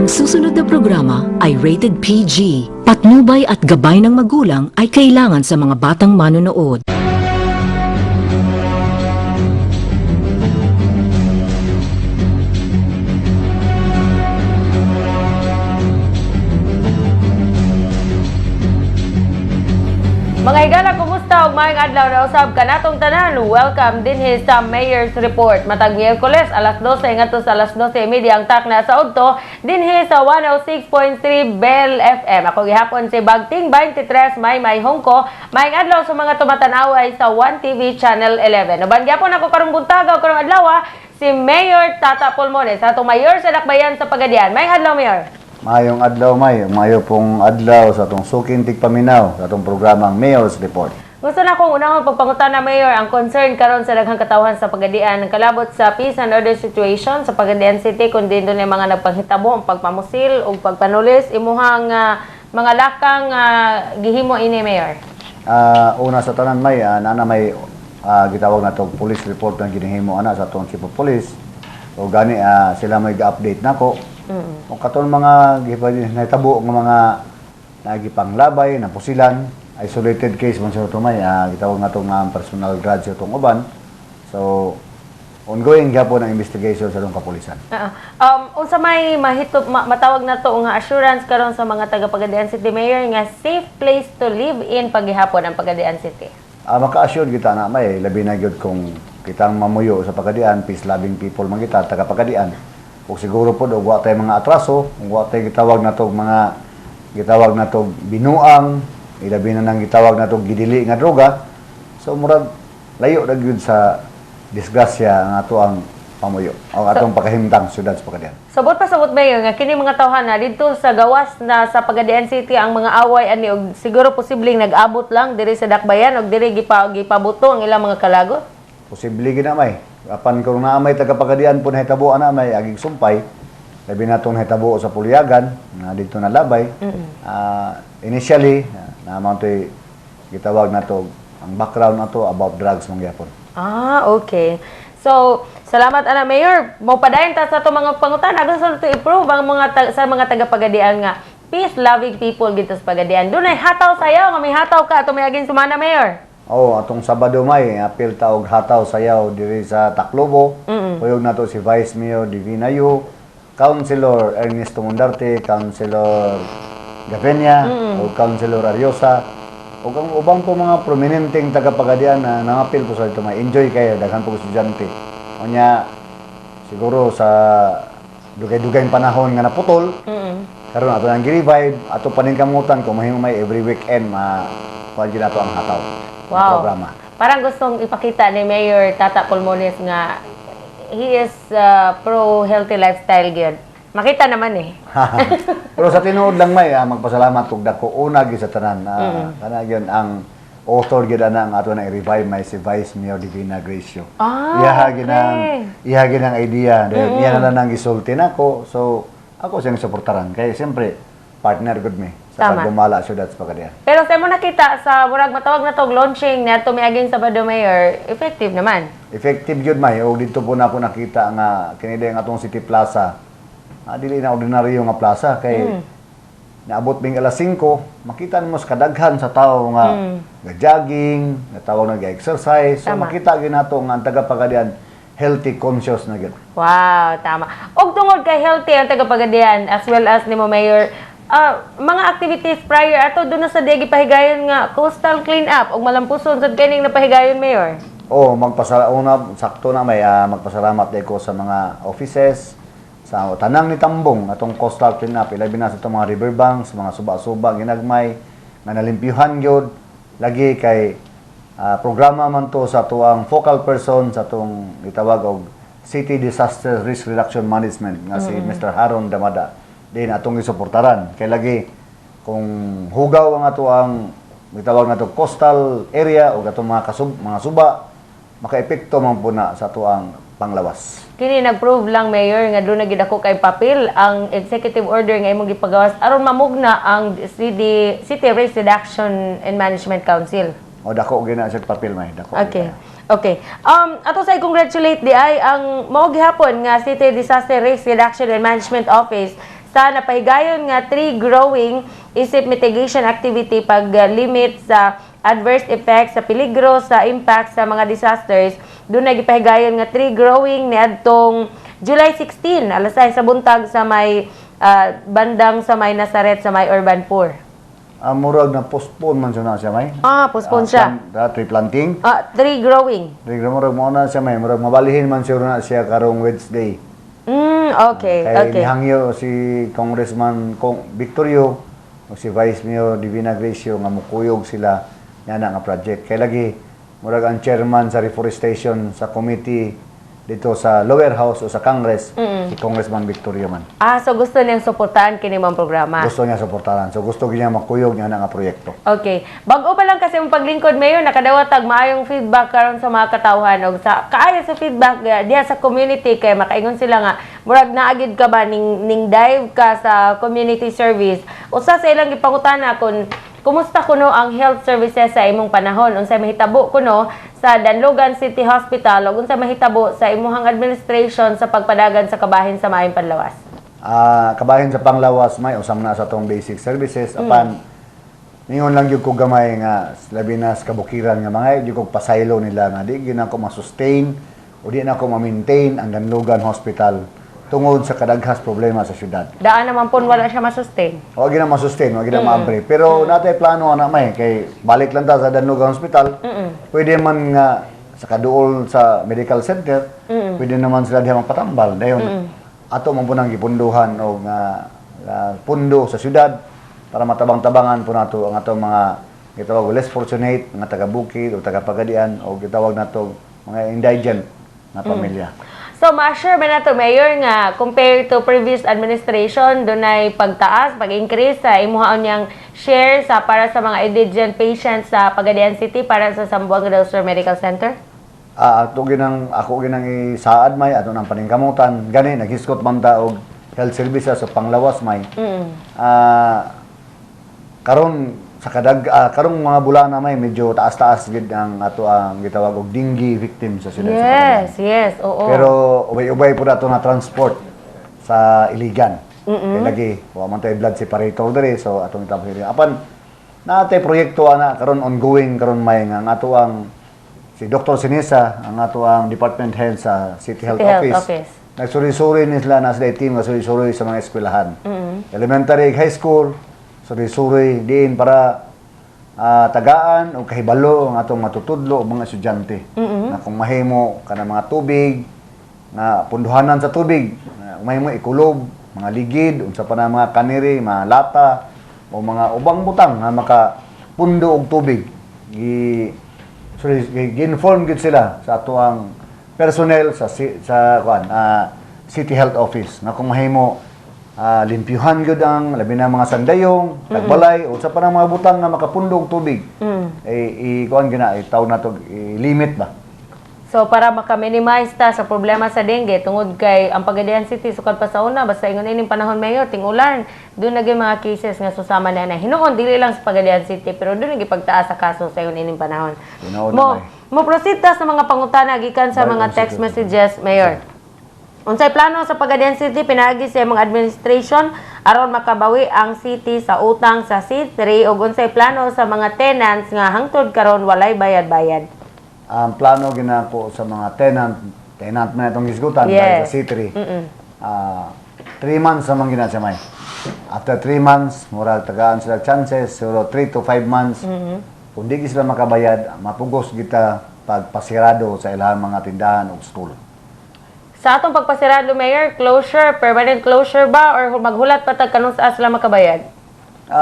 Ang susunod na programa ay rated PG. Patnubay at gabay ng magulang ay kailangan sa mga batang manonood. Mga higala, kumusta? Ug maayong adlaw na usab kanatong tanan. Welcome dinhi sa Mayor's Report. Matag Miyerkules, alas 12 ngadto sa alas 12:30 ang tak na sa udto dinhi sa 106.3 Bell FM. Ako gihapon si Bagting 23 May Hongko. Maayong adlaw sa mga tumatanaw sa 1TV Channel 11. Uban gyapon ako karong buntag o karong adlaw si Mayor Tata Pulmones, atong mayor sa Dakbayan sa Pagadian. Maayong adlaw, Mayor. Mayong adlaw, mayo pong adlaw sa atong suking tigpaminaw sa atong programang Mayor's Report. Gusto na akong unang pagpangutan na, Mayor, ang concern karon sa daghang katawhan sa Pagadian ng kalabot sa peace and order situation sa Pagadian City, kundi doon yung mga nagpanghitabo, ang pagpamusil o pagpanulis, imuhang mga lakang gihimo ini, Mayor. Una sa tanan, nana may gitawag na itong police report na ginihimo sa atong chief of police. O gani sila may ga-update nako. Kung katon mga nahitabo ng mga nagipanglabay, napusilan, isolated case man sa tumay, gitawag na itong personal grudge itong uban. So, ongoing gyapon ang investigation sa itong kapulisan. Unsa may matawag na to nga assurance karon sa mga taga Pagadian City, Mayor, nga safe place to live in paghihapon ang Pagadian City? Maka-assure kita na labi na gyud kung kitang mamuyo sa Pagadian, peace-loving people man kita, taga Pagadian. Kung siguro po, wa tayo mga atraso, kung wa tayo gitawag na to binuang, ilabi na nang gitawag na to gidili nga droga, so murag layo na gyud sa disgrasya nga ato ang pamuyo, o atong pakahimtang syudad sa Pagadian. Sabot pa sabot, Mayor, nga kini mga tawhan na dito sa gawas na sa Pagadian City ang mga away ani og siguro posibleng nag-abot lang diri sa Dakbayan og diri gipabuto ang ilang mga kalagot. Posible gina apan kung naa may taga Pagadian po nahitabo may aging sumpay, labi na itong nahitabo sa Puliagan na dito na labay. Initially naman ito'y gitawag na to, ang background na to about drugs mong gyapon. Okay. So, salamat ana, Mayor. Mopadayon ta sa to mga pangutan, gusto to i-prove ang sa mga taga Pagadian nga peace-loving people dito sa Pagadian. Dunay hataw sayaw nga may hataw ka ato may aging sumana, Mayor. Atong Sabado apil taog hataw sayaw diri sa Taclobo. Puyog na to si Vice Mayor Divina Yu, Councilor Ernesto Mundarte, Councilor Gavenia, o Councilor Ariosa, o kang ubang po mga prominenteng taga-Pagadian na nangapil po sa ito, enjoy kayo, daghan po estudyante. O niya, siguro sa dugay-dugay panahon nga naputol, karon ato nang gi-revive, ato paningkamutan kung mahimo may every weekend kuha nato ang hataw. Wow. Programa. Parang gustong ipakita ni Mayor Tata Pulmones nga he is pro-healthy lifestyle gyud. Makita naman Pero sa tinuod lang magpasalamat kog dako una gyud sa tanan. Kana gyud ang author gyud ana ang ato na i-revive si Vice Mayor Divina Gracio. Iya ginang idea. Iya na lang gisulti nako. So ako siyang suportaran kay siyempre partner gud mi sa paggumala syudad sa Pagadian. Pero sa mo nakita sa murag matawag na tog launching na tumiaging Sabado, Mayor, effective naman. Effective gyud og dito po na ako nakita nga kini ang atong City Plaza. Dili na ordinaryo nga plaza kay naabot bing alas 5, makita mo sa kadaghan sa tao nga jogging, natawag nag-exercise. So makita gyud nato nga ang taga Pagadian healthy conscious na gyud. Wow, tama. Og tungod kay healthy ang taga Pagadian as well as nimo, Mayor, mga activities prior ato doon sa digi pahigayon nga coastal cleanup og malampuson sa kining napahigayon, Mayor. Sakto na magpasalamat ko sa mga offices sa tanang ni Tambong atong coastal cleanup, ilabi na sa itong mga riverbanks, mga suba-suba ginagmay nga nalimpyuhan gyud lagi kay programa man to sa tuang focal person sa atong gitawag og City Disaster Risk Reduction Management nga si Mr. Haron Damada. Din atong isuportaran kay lagi kung hugaw ang ato ang gitawag nato coastal area o atong mga suba makaepekto man po na sa ato ang panglawas. Kini nag-prove lang, Mayor, nga doon na gid ako kay papel ang executive order nga imong gipagawas aron mamugna ang City Risk Reduction and Management Council. Dako gina sa papel dako. Okay. Okay. Ato say congratulate di ay ang mao gihapon nga City Disaster Risk Reduction and Management Office sa napahigayon nga tree growing isip mitigation activity pag-limit sa adverse effects sa peligro sa impact sa mga disasters. Doon nagipahigayon nga tree growing niadtong July 16 alas 6 sa buntag sa may bandang sa may Nazaret sa may Urban Poor. Murag na postpone man siya may. Postpone siya. Tree planting. Tree growing. Murag mo na siya may, murag mabalihin man siya na siya karong Wednesday. Okay, Kaya okay. nihangyo si Congressman Victorio o si Vice Mayor Divina Gracio nga mukuyog sila nga nga project. Kaya lagi, murag ang chairman sa reforestation sa committee dito sa lower house o sa Congress, si Congressman Victorio man. So gusto niyang suportahan kini mong programa. Gusto niya suportahan. So gusto niya makuyog niya nga proyekto. Okay. Bago pa lang kasi mong paglingkod mayor, nakadawatag maayong feedback karon sa mga katawhan og sa kaayo sa feedback diha sa community kay makaingon sila nga murag naagid ka ba ning dive ka sa community service. Usa sa ilang gipangutana kung kumusta kuno ang health services sa imong panahon? Unsay mahitabo kuno sa Danlogan City Hospital ug unsay mahitabo sa imong administration sa pagpadagan sa kabahin sa maayong panlawas? Kabahin sa panglawas may usam na sa tong basic services apan ningon lang gyud ko gamay nga labi na sa kabukiran nga mga gyud ko pasaylo nila nga di gyud na ko ma-sustain o di na ko ma-maintain ang Danlogan Hospital tungod sa kadaghas problema sa syudad. Daan naman po wala siya masustain. Wag na ma-sustain, wag na ma-upgrade. Pero natay plano ana may kay balik lang ta sa Danlogan Hospital. Pwede man nga sa kaduol sa medical center, pwede naman sila diha magpatambal dayon. Ato man po nang gipunduhan og pundo sa syudad para matabang-tabangan po nato ang atong mga gitawag less fortunate nga taga-bukid o taga-pagadian o gitawag nato mga indigent na pamilya. So, ma-assure ba nato, Mayor, nga compared to previous administration, doon ay pagtaas, pag-increase sa imuhaon niyang share sa para sa mga indigent patients sa Pagadian City para sa Zamboanga del Sur Medical Center? Ako ginang isaad may ato nang paningkamutan gani naghiskot man ta og health services sa panglawas may karon sa karong mga bulan na may medyo taas-taas gid ang ato ang gitawag og dengue victim sa syudad sa Pagadian. Yes, oo. Pero ubay-ubay po nato na transport sa Iligan. Kaya lagi wa man tay blood separator diri so atong itapos apan natay proyekto ana karon ongoing karon may nga ang ato ang si Dr. Sinisa, ang ato ang department head sa City Health Office. Nagsuri-suri nila na sila team nga suri-suri sa mga eskwelahan. Elementary, high school, suri-suri din para tagaan o kahibalo ang atong matutudlo o mga estudyante. Na kung mahimo ka ng mga tubig, na punduhanan sa tubig, mahimo ikulob, mga ligid, unsa pa na mga kaniri, mga lata, o mga ubang butang na makapundo og tubig. Gi-inform gid sila sa ato ang personnel sa City Health Office na kung mahimo limpyuhan gyud ang labi na mga sandayong, tagbalay o sa panang mga butang nga makapundog tubig. Kuan gina itaw na to limit ba. So para maka-minimize ta sa problema sa dengue tungod kay ang Pagadian City sukad pa sa una basta ingon ining panahon mayor tingulan doon naging mga cases nga susama na hinuon dili lang sa Pagadian City pero doon nagipagtaas sa kaso sa ingon ining panahon. Mo proceed ta sa mga pangutana gikan sa mga text messages mayor. Unsay plano sa Pagadian City pinaagi sa mga administration aron makabawi ang city sa utang sa C3 ug unsay plano sa mga tenants nga hangtod karon walay bayad-bayad? Ang plano ginako sa mga tenant man itong gisgutan dahil sa C3. 3 months naman ginasa may. After 3 months, murag tagaan sila chances, so 3 to 5 months. Kung di sila makabayad, mapugos kita pagpasirado sa ilang mga tindahan o school. Sa atong pagpasirado, Mayor, closure, permanent closure ba or maghulat pa tag kanus sila makabayad?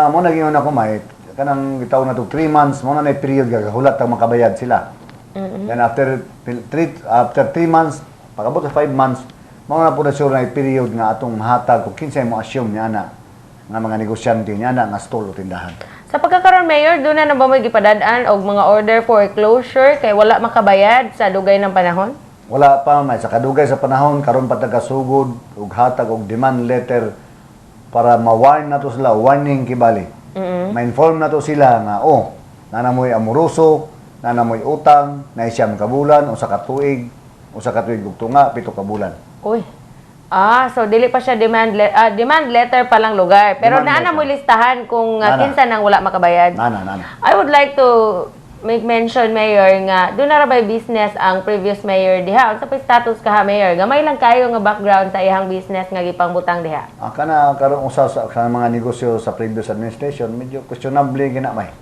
Mo naging ako may kanang gitaw na to 3 months mo na period gagahulat tag makabayad sila. Then after 3 months, pagabot sa 5 months, mga na po na sure na period nga atong mahatag kung kinsay mo assume niya na nga mga negosyante niya na nga stall o tindahan. Sa pagkakaroon, Mayor, doon na ba may gipadadaan o mga order for closure kay wala makabayad sa dugay ng panahon? Wala pa may sa kadugay sa panahon karon pa tagasugod ug hatag og demand letter para ma-warn nato sila warning kibali. Ma-inform nato sila nga nanamoy amuroso, nanamoy utang, na siyam ka bulan o sa katuig ug tunga 7 ka bulan. Uy. So dili pa siya demand letter pa lang lugar. Pero Demand naana letter. mo listahan kung Nana. kinsa nang wala makabayad. Nana. I would like to make mention, Mayor, nga doon na ra bay business ang previous mayor diha. Unsa pa status ka ha, Mayor? Gamay lang kayo nga background sa iyang business nga gipangbutang diha. Kana karon usa sa mga negosyo sa previous administration, medyo questionable ginamay.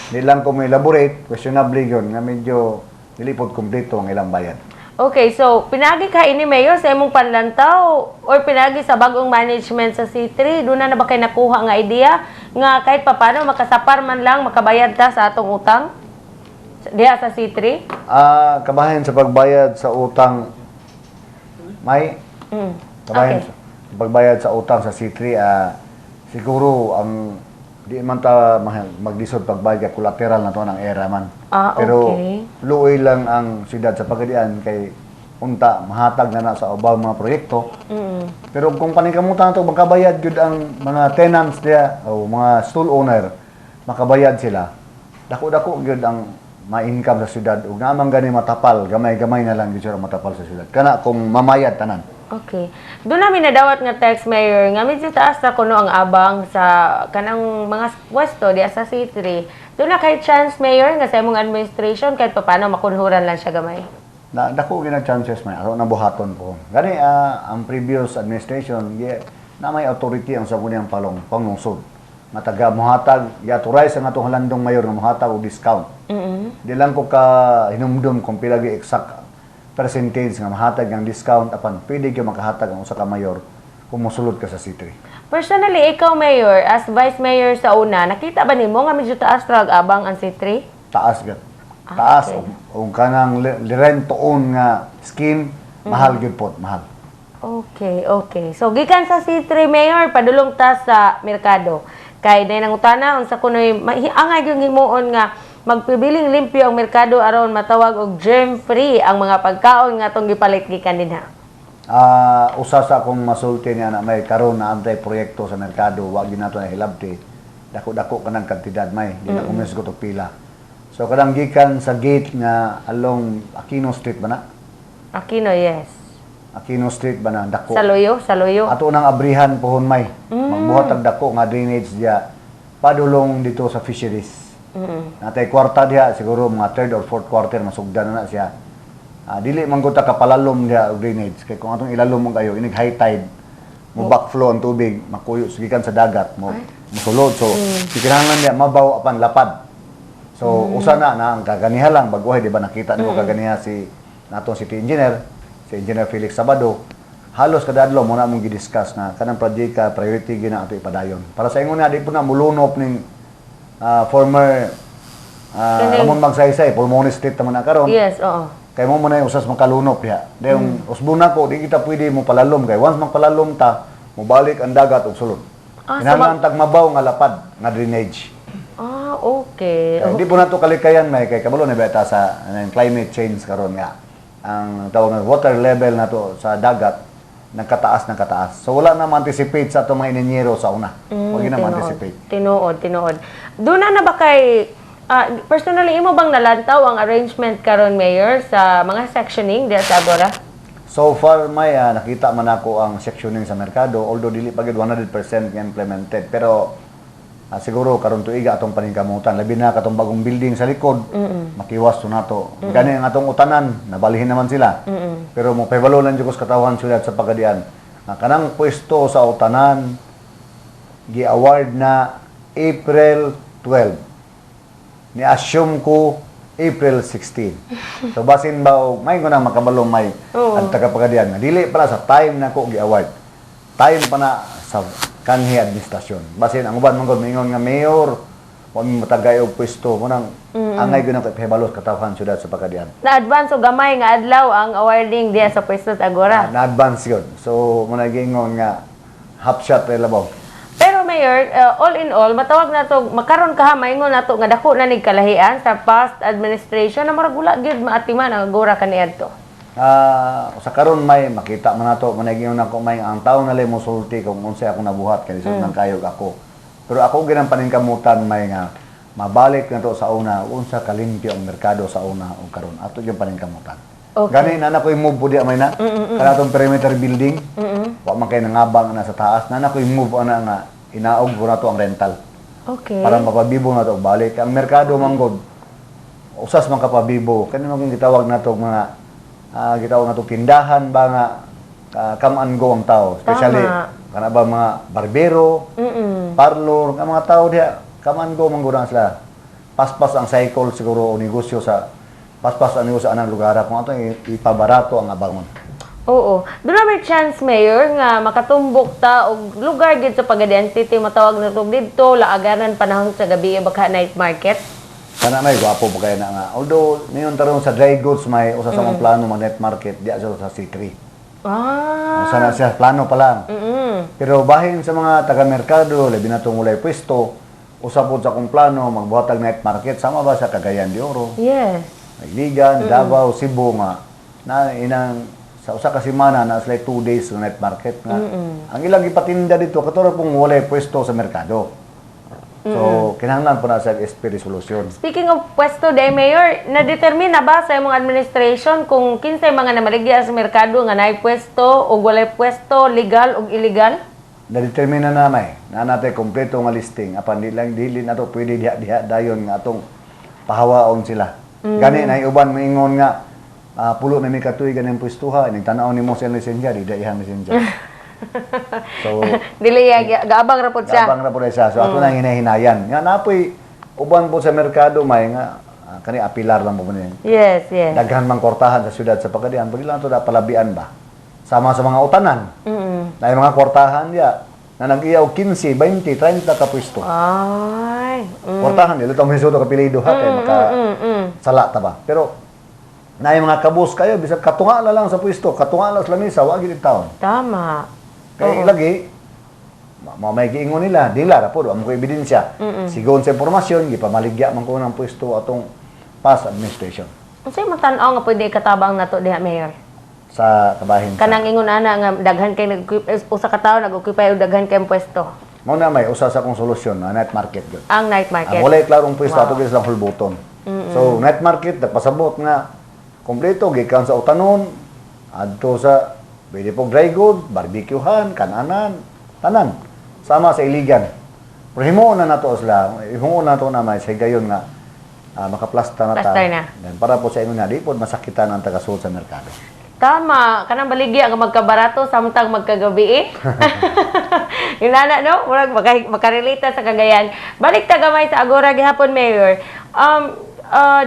Di lang ko may elaborate, questionable yun, nga medyo dilipod kumpleto ang ilang bayad. Okay, so pinagi ka ini, Mayor, sa imong panlantaw or pinagi sa bagong management sa C3? Doon na ba kayo nakuha nga idea nga kahit papano makasapar man lang makabayad ta sa atong utang diha sa C3? Kabahin sa pagbayad sa utang, may kabahin Okay. sa pagbayad sa utang sa C3, siguro ang di man ta maglisod pagbayad kay collateral na to ng era man. Pero Okay. luoy lang ang siyudad sa Pagadian kay unta mahatag na sa ubang mga proyekto. Pero kung paningkamutan to makabayad gyud ang mga tenants diya o mga stall owner, makabayad sila. Dako-dako gyud ang ma-income sa syudad ug naman gani matapal, gamay-gamay na lang gyud siya matapal sa syudad. Kana kung mamayad tanan. Okay. Doon namin nadawat nga text, Mayor, nga medyo taas na kuno ang abang sa kanang mga pwesto diya sa C3. Doon na kay chance, Mayor, nga sa imong administration kahit paano makunhuran lang siya gamay. Dako gyud chances may aron na buhaton po. Gani ang previous administration na may authority ang sabuniyang panglungsod. Mataga muhatag, i-authorize ang atong halandong mayor nga muhatag og discount. Di lang ko ka hinumdum kung pila gi exact percentage nga mahatag ang discount apan pwede gyud makahatag ang usa ka mayor kung mosulod ka sa C3. Personally, ikaw, Mayor, as Vice Mayor sa una, nakita ba nimo nga medyo taas ra ang abang ang C3? Taas gyud. Taas okay. og kanang rent-to-own nga scheme mahal gyud pot, mahal. Okay. So, gikan sa C3, Mayor, padulong ta sa merkado. Kay day nangutana unsa kunoy angay yung himuon nga magpibiling limpyo ang merkado aron matawag og germ-free ang mga pagkaon nga tong gipalit gikan dinha. Usa sa akong masulti niya na may karon na antay proyekto sa merkado, wag gyud nato na hilabti. Dako-dako kanang kantidad may, di na kumisgot og pila. So kadang gikan sa gate nga along Aquino Street ba na? Aquino, yes. Aquino Street ba na dako. Sa Loyo. Ato nang abrihan pohon may. Magbuhat og dako nga drainage diya padulong dito sa fisheries. Natay kwarta diha siguro mga third or fourth quarter masugdan na siya. Dili man gud ta kapalalom diha og drainage kay kung atong ilalom mo kayo inig high tide mo backflow ang tubig makuyo gikan sa dagat mo musulod so kinahanglan diha mabaw apan lapad. So usa na ang kaganiha lang baguhay di ba nakita nimo kaganiha si natong city engineer si Engineer Felix Sabado, halos kada adlaw mo na mong gidiscuss na kanang project priority gyud na ato ipadayon. Para sa ingon na di po na mulunop ning former Ramon Magsaysay, Pulmonary Street naman na karon. Yes, oo. Kay mo na usas makalunop diha. Dayong usbuna ko di kita pwede mo palalom kay once magpalalom ta, mobalik ang dagat ug sulod. Kinahanglan tag mabaw nga lapad nga drainage. Okay. Hindi po nato kalikayan may kay kabalo na beta sa climate change karon nga ang tawag nga water level nato sa dagat nagkataas. So wala na ma-anticipate sa atong mga inyero sa una. Wag na ma-anticipate. Tinuod. Doon na ba kay personally imo bang nalantaw ang arrangement karon, Mayor, sa mga sectioning diya sa Agora? So far may nakita man ako ang sectioning sa merkado although dili pa gid 100% implemented pero siguro karon tuiga atong paningkamutan labi na katong bagong building sa likod makiwas to nato gani ang atong utanan nabalihin naman sila pero mo pahibalo lang jud ko sa katawhan syudad sa Pagadian kanang pwesto sa utanan gi-award na April 12 ni assume ko April 16 so basin ba may ngunang makabalo may ang taga Pagadian dili pala sa time na ko gi-award time pa na sa kanhi administrasyon. Basin ang uban man gud mingon nga mayor, wa mi matagay og pwesto mo nang angay gyud ang pahibalos katawhan syudad sa Pagadian. Na-advance o gamay nga adlaw ang awarding diya sa pwesto sa Agora. Na-advance yun. So mo gingon nga half shot ay labaw. Pero Mayor, all in all, matawag na to, makaron ka ha, maingon na to, nga dako na nig kalahian sa past administration na maragula gyud maatiman ang Agora kaniadto. Sa karon may makita man nato managingon ako may ang tawo na mo sulti kung unsay ako nabuhat kay lisod nang kayog ako. Pero ako ginang paningkamutan may nga mabalik na to sa una unsa kalimpyo ang merkado sa una ug karon ato yung paningkamutan. Okay. Gani na ko i-move po di amay na. Kana tong perimeter building. Wa man kay nangabang na sa taas. Na ko i-move ana nga inaog ko na to ang rental. Okay. Para mapabibo na to balik. Ang merkado manggod usas man kapabibo. Kani man gitawag na to mga gitawag na to tindahan ba nga come and go ang tao. Especially kana ba mga barbero, parlor, ang mga tao diha come and go manggod na sila. Paspas ang cycle siguro o negosyo sa paspas ang negosyo sa anang lugar kung ato ipabarato ang abangon. Oo. Doon na may chance, Mayor, nga makatumbok ta og lugar gid sa pag-identity matawag na to dito laaganan panahon sa gabi baka night market. Kana may gwapo po kayo na nga. Although niyon taron sa dry goods may usa sa mga plano mga net market diya sa C3. Usa na siya plano pa lang. Pero bahin sa mga taga-merkado labi na tong walay pwesto usa pod sa kong plano magbuhatag night market sama ba sa Cagayan de Oro. Yes. Iligan, Davao, Cebu nga na inang sa usa ka semana na sila 2 days sa night market nga. Ang ilang ipatinda dito katuro pong walay pwesto sa merkado. So kinahanglan po na sa SP resolution. Speaking of pwesto day, Mayor, na-determine na ba sa imong administration kung kinsay mga namaligya sa merkado nga naay pwesto o walay pwesto, legal o illegal? Na-determine na may na natin kompleto nga listing apan dili na to pwede diha dayon nga atong pahawaon sila. Gani na uban maingon nga pulo na mi katuig ganing pwestuha ning tan-aw nimo sa lisensya di daihan lisensya. So Dili gaabang ra pod siya. gabang na po siya. So ato nang hinahinayan. Nga napoy uban po sa merkado may nga kani apilar lang po niya. Yes, yes. Daghan man kortahan sa syudad sa Pagadian, pag lang to da palabian ba. Sama sa mga utanan. Na yung mga kortahan diya na nag-iyaw 15, 20, 30 ka pwesto. Ay. Kortahan nila itong misudo kapilido ha kay maka sala ta ba. Pero na yung mga kabus kayo bisag katunga na lang sa pwesto, katunga lang sa lamisa wa gid taon. Tama. Kaya ilagi may giingon nila, dila ra po amo ko ebidensya. Sigon sa impormasyon gipamaligya man ko ng pwesto atong past administration Unsay matan-aw nga pwede katabang nato diha, Mayor? sa kabahin. Kanang ingon ana nga daghan kay usa ka tawo nag-occupy og daghan kay pwesto. Mao na may usa sa kong solusyon na night market gyud. Ang night market. Walay klarong pwesto ato gyud sa hulbuton. So night market nagpasabot nga kompleto gikan sa utanon adto sa pwede pog dry good, barbecuehan, kananan, tanan. Sama sa iligan. Pero himuon na nato sila, himuon na to na may sa gayon nga makaplasta na ta. Plaster na. Dan para po sa ingon na di pod masakitan ang taga-sulod sa merkado. Tama, kanang baligya nga magkabarato samtang magkagabi eh. Yung nana, no? Murag makarelate sa Cagayan. Balik ta gamay sa Agora gihapon, Mayor.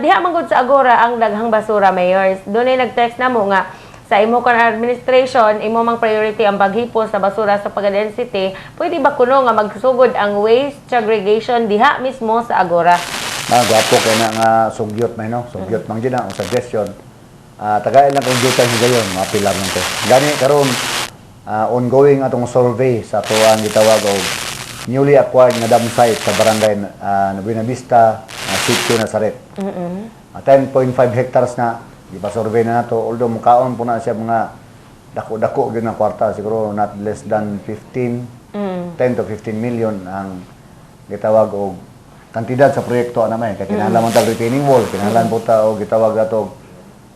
Diha man gud sa Agora ang daghang basura, Mayor. Doon ay nag-text na mo nga sa imo kan administration, imo mang priority ang paghipos sa basura sa Pagadian City. Pwede ba kuno nga magsugod ang waste segregation diha mismo sa Agora? Gwapo kay na nga sugyot may no, sugyot man gyud ang suggestion. Tagay lang kung dutan sa gayon, mga pilar nito. Gani karon ongoing atong survey sa tuwang gitawag og newly acquired nga dam site sa barangay Buena Vista, Sitio Nazaret. 10.5 hectares na ipa-survey na nato, although mukaon po na siya mga dako-dako gyud nga kwarta, siguro not less than 10 to 15 million ang gitawag og kantidad sa proyekto ana may kay kinahanglan man tag retaining wall, kinahanglan po ta og gitawag ato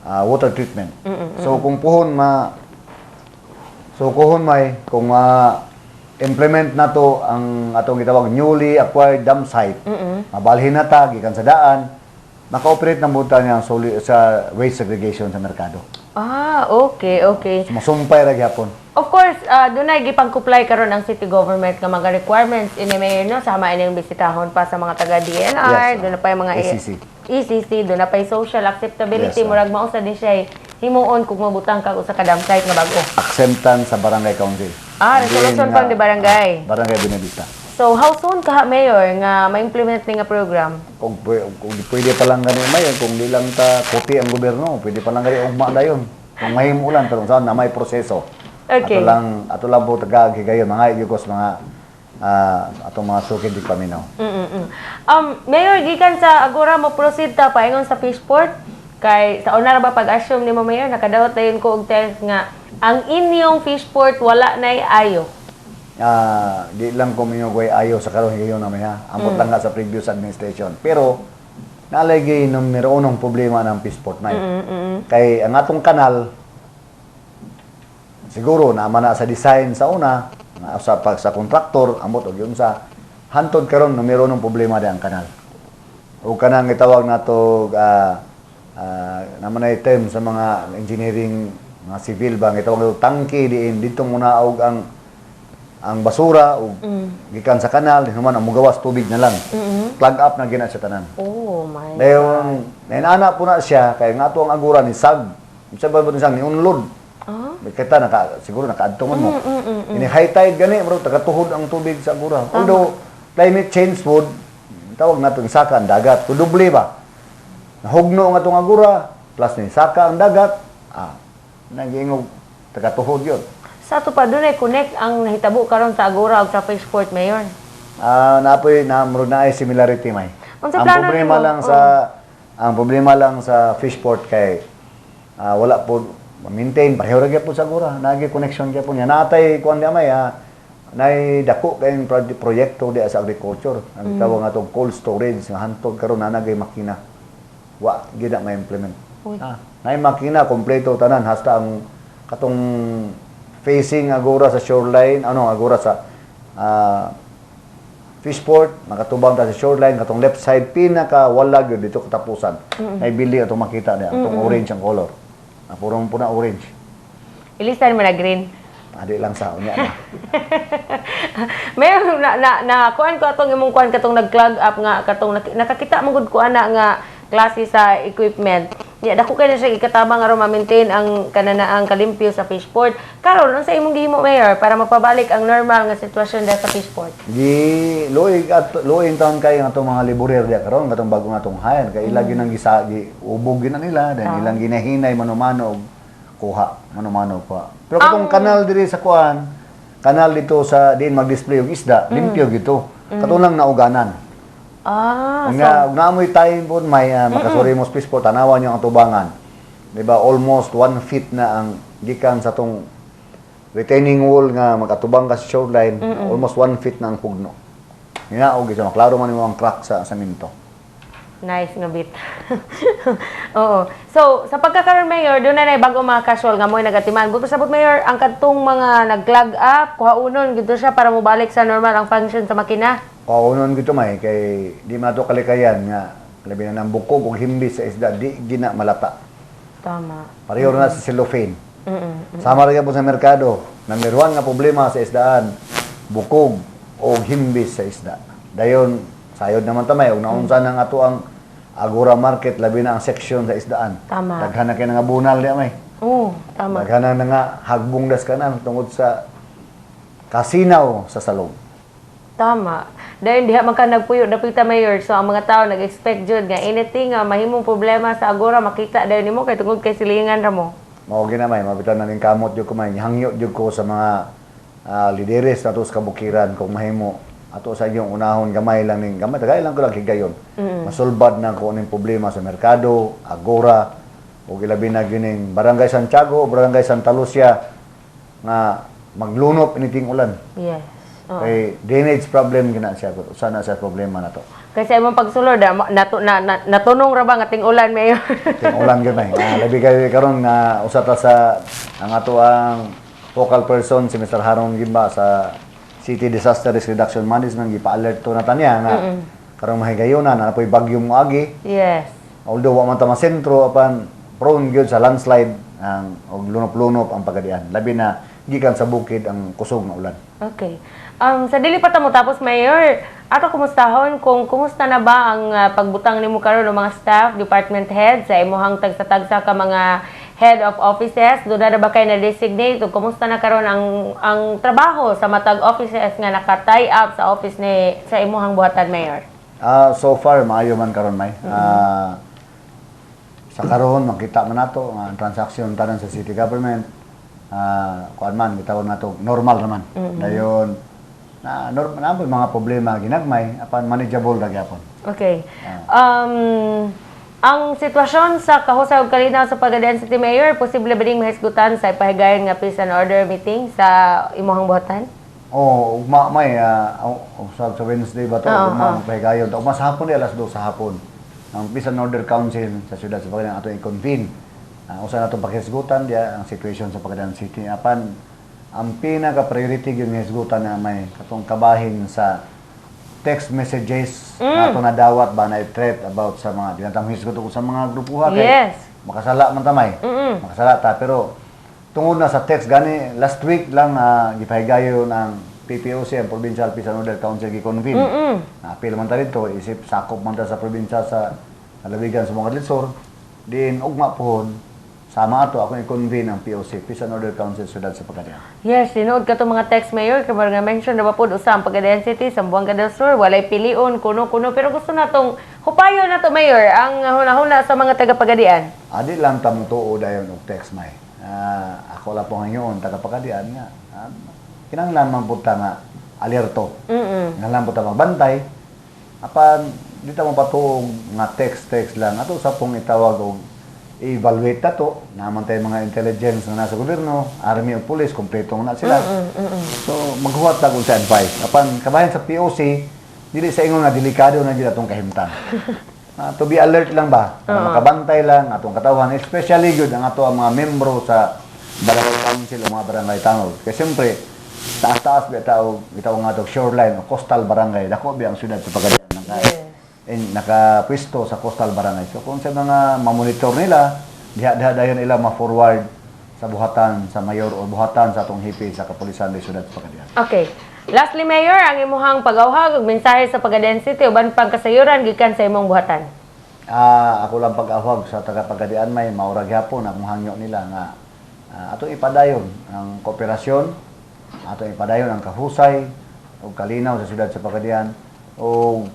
water treatment. So kung puhon may kung implement nato ang atong gitawag newly acquired dam site, mabalhin na ta gikan sa daan, maka-operate na buta niya sa waste segregation sa merkado. Okay. Masumpay ra gyapon. Of course, dunay gipang-comply karon ang city government nga mga requirements ini Mayor, no, sama ining bisitahon pa sa mga taga DNR, Yes, doon na pa yung mga ECC, doon na pa yung social acceptability, Yes, murag mausa din siya himuon kung mabutang kag usa ka dam site nga bag-o. Acceptance sa barangay council. Resolution pang di barangay. Barangay Buena Vista. So, how soon ka, Mayor, nga ma-implement ni nga program? Kung pwede pa lang gani may kung di lang ta kuti ang gobyerno, pwede pa lang gani ugma dayon. Kung mahimulan tarong saan na may proseso. Okay. Ato lang po tagagi gayon mga igos mga atong mga sukid di paminaw. Mayor, gikan sa Agora mo proceed ta paingon sa Fishport kay sa una ra ba pag-assume nimo, Mayor, nakadawat dayon ko og text nga ang inyong Fishport wala nay ayo. Di lang ko minyo ayo sa karon gayon na may ha. Ambot lang nga sa previous administration. Pero nalagay numero unong problema ng Peaceport na kay ang atong kanal siguro naman na sa design sa una sa kontraktor ambot og yun sa hantod karon numero unong problema di ang kanal o kanang itawag nato naman na item sa mga engineering mga civil ba itawag nato tangke diin dito muna og ang basura o gikan sa kanal human ang mugawas tubig na lang plug up na gina sa tanan. Oh my God. Dayon nainana po na siya kay nga ato ang agura ni sag sa ba ni sang ni unlod. Kita siguro nakaadto man mo. Ini high tide gani bro tagatuhod ang tubig sa agura. Although climate change food tawag nato ni saka ang dagat kudoble ba. Nahugno ang atong agura plus ni saka ang dagat nagingog tagatuhod yun. Sa ato pa dunay connect ang nahitabo karon sa Agora ug sa Peaceport, Mayor. Napoy na ay similarity may. Unsa Ang plano problema nimo? lang sa ang problema lang sa Fishport kay wala po maintain pareho ra gyud po sa Agora. Nagi connection gyud po niya. Natay kuan di may nay dako kay proyekto di sa agriculture. Ang tawag nga tong cold storage nga hantod karon na nagay makina. Wa gyud na ma-implement. Nay makina kompleto tanan hasta ang katong facing Agora sa shoreline, Agora sa Fishport, makatubang ta sa shoreline, katong left side, pinaka-walag yun dito katapusan. May building atong makita niya, atong orange ang color. Purong puna orange. Ilisan mo na green. Adi lang sa unya na. Mayor, kuan ko atong imong kuan katong nag-clog up nga katong nakakita mo gud ko ana nga klase sa equipment. Ya dako kay na siya ikatabang aron ma-maintain ang kananaang kalimpyo sa Fishport. Karon unsa imong gihimo, Mayor, para mapabalik ang normal nga sitwasyon sa Fishport? Di luig taon kay nga atong mga liburer diya karon katong bago nga atong hayan kay ila gyud nang gisagi ubog gyud na nila then ilang ginahinay mano-mano og kuha mano-mano pa. Pero katong kanal diri sa kuan, kanal dito sa diin mag-display og isda, limpyo gyud to. Katong lang nauganan. Nga, naamoy tayo po, may makasuri mo Fishport, tanawan nyo ang tubangan. Diba, almost 1 feet na ang gikan sa tong retaining wall nga makatubang ka sa shoreline, almost 1 feet na ang pugno. Nga, o gisa, maklaro man mo ang crack sa minto. Nice nga bit. Oo. So, sa pagkakaroon, Mayor, doon na bago mga casual nga mo nagatiman. Buto sabot, Mayor, ang katong mga nag-clog up, kuhaunon, gito siya para mobalik sa normal ang function sa makina. Kuhaunon gito may, kay di man ito kalikayan nga, labi na ng bukog o himbis sa isda, di gina malata. Tama. Pareho na sa cellophane. Sama rin po sa merkado, number 1 nga problema sa isdaan, bukog o himbis sa isda. Dayon, sayod naman tamay, og naunsa nang ato ang Agora Market, labi na ang section sa isdaan. Tama. Daghan na kayo nga bunal di may. Oo, tama. Daghan na nga hagbong das kanan tungod sa kasinaw sa salong. Tama. Dahil diha man ka nagpuyo dapita, Mayor, so ang mga tao nag-expect jud nga anything nga mahimong problema sa Agora makita dayon nimo kay tungod kay silingan ra mo. Mao ginamay, mabitan na ning kamot jud ko may hangyo jud ko sa mga lideres nato sa kabukiran kung mahimo ato sa inyong unahon gamay lang ning gamay tagay lang ko lang higayon. Masulbad na ko ning problema sa merkado, Agora ug ilabi na gining Barangay Santiago, Barangay Santa Lucia nga maglunop initing ulan. Yes. Kay drainage problem gina siya ko. Sana sa problema na to. Kasi imong pagsulod natunong ra ba nga ting-ulan, Mayor? Ting ulan gyud may. Labi kay karon nga usa ta sa ang ato ang focal person si Mr. Haron Gimba sa City Disaster Risk Reduction Management gipa-alert to na taniya nga karong mahigayonan na napoy bagyo moagi. Yes. Although wa man ta masentro apan prone gyud sa landslide ang og lunop-lunop ang pagadian. Labi na gikan sa bukid ang kusog nga ulan. Okay. Sa dili pa ta mo tapos, Mayor, ato kumustahon kung kumusta na ba ang pagbutang nimo karon ng mga staff, department head sa imuhang tagsa-tagsa ka mga head of offices, do na ba kay na designate ug kumusta na karon ang trabaho sa matag offices nga naka-tie up sa office ni sa imuhang buhatan, Mayor? So far maayo man karon may. Sa karon makita man nato ang transaction tanan sa city government. Kuan man gitawag nato normal naman. Dayon normal na mga problema ginagmay apan manageable ra gyapon. Okay. Ang sitwasyon sa kahusay ug kalinaw sa pagka-density, Mayor, posible ba ding mahisgutan sa ipahigayon nga peace and order meeting sa imuhang buhatan? May sa Wednesday ba to? Pahigayon. Ugma sa hapon alas 2 sa hapon. ang Peace and Order Council sa siyudad sa Pagadian ato i-convene. Usa na itong pakisgutan diya ang situation sa Pagadian City. Apan, ang pinaka-priority yung hisgutan na may katong kabahin sa text messages na ito nadawat ba na threat about sa mga dinatang hisgutan ko sa mga grupuha kay Yes. makasala man tamay. Makasala ta pero tungod na sa text gani last week lang gipahigayo ng PPOC ang Provincial Peace and Order Council gi-convene. Apil man ta dito isip sakop man ta sa probinsya sa lalawigan sa mga Lisor. Din ugma pohon sama ato ako i-convene ang POC Peace and Order Council siyudad sa Pagadian. Yes, sinood ka itong mga text mayor, kaya nga mention na ba po usang Pagadian City, Zamboanga del Sur, walay pilion, kuno-kuno, pero gusto na itong hupayo na to mayor, ang huna-huna sa mga taga-Pagadian. Adi lang tamong tuo dayon og text may. Ako la po ngayon taga-Pagadian nga. Kinahanglan man punta nga alerto. Kinahanglan punta magbantay. Apan dito mo patuog nga text lang ato sa pong itawag og i-evaluate nato naman tayo mga intelligence na nasa gobyerno, army o police, kompleto na sila. So, maghuwat na kung sa advice. Apan, kabayan sa POC, dili sa ingon na delikado na dito atong kahimtan. To be alert lang ba? Makabantay lang atong katawan, especially good ang ato ang mga membro sa barangay council o mga barangay tanod. Kasi siyempre, taas-taas bitaw nga itong shoreline o coastal barangay, dako ba ang siyudad sa Pagadian. Nakapwesto sa coastal barangay. So kung sa mga mamonitor nila, diha dayon nila ma-forward sa buhatan sa mayor o buhatan sa atong hipi sa kapulisan sa siyudad sa Pagadian. Okay. Lastly, Mayor, ang imuhang pag-awhag ug mensahe sa Pagadian City uban pang kasayuran gikan sa imong buhatan. Ako lang pag-awhag sa taga-Pagadian may maurag hapon ang hangyo nila nga atong ipadayon ang kooperasyon, atong ipadayon ang kahusay ug kalinaw sa siyudad sa Pagadian o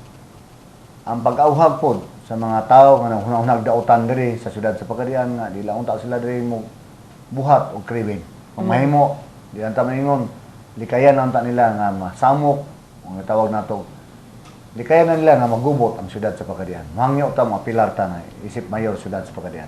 ang pag-awhag po sa mga tao nga hunahunag dautan diri sa siyudad sa Pagadian nga dila unta sila diri mo buhat o krimen. Kung mahimo, di lang ta maingon, likayan lang ta nila nga masamok, ang tawag nato. Likayan na nila nga magubot ang siyudad sa Pagadian. Mangyo ta mga pilar ta na isip mayor siyudad sa Pagadian.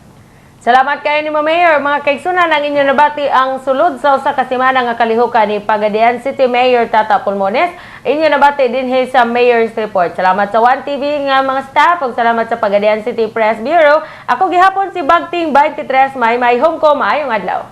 Salamat kayo ni Mayor. Mga kaigsunan ang inyo nabati ang sulod sa usa ka semana nga kalihukan ni Pagadian City Mayor Tata Pulmones. Inyo nabati din sa Mayor's Report. Salamat sa 1TV nga mga staff ug salamat sa Pagadian City Press Bureau. Ako gihapon si Bagting 23 May home ko maayong adlaw.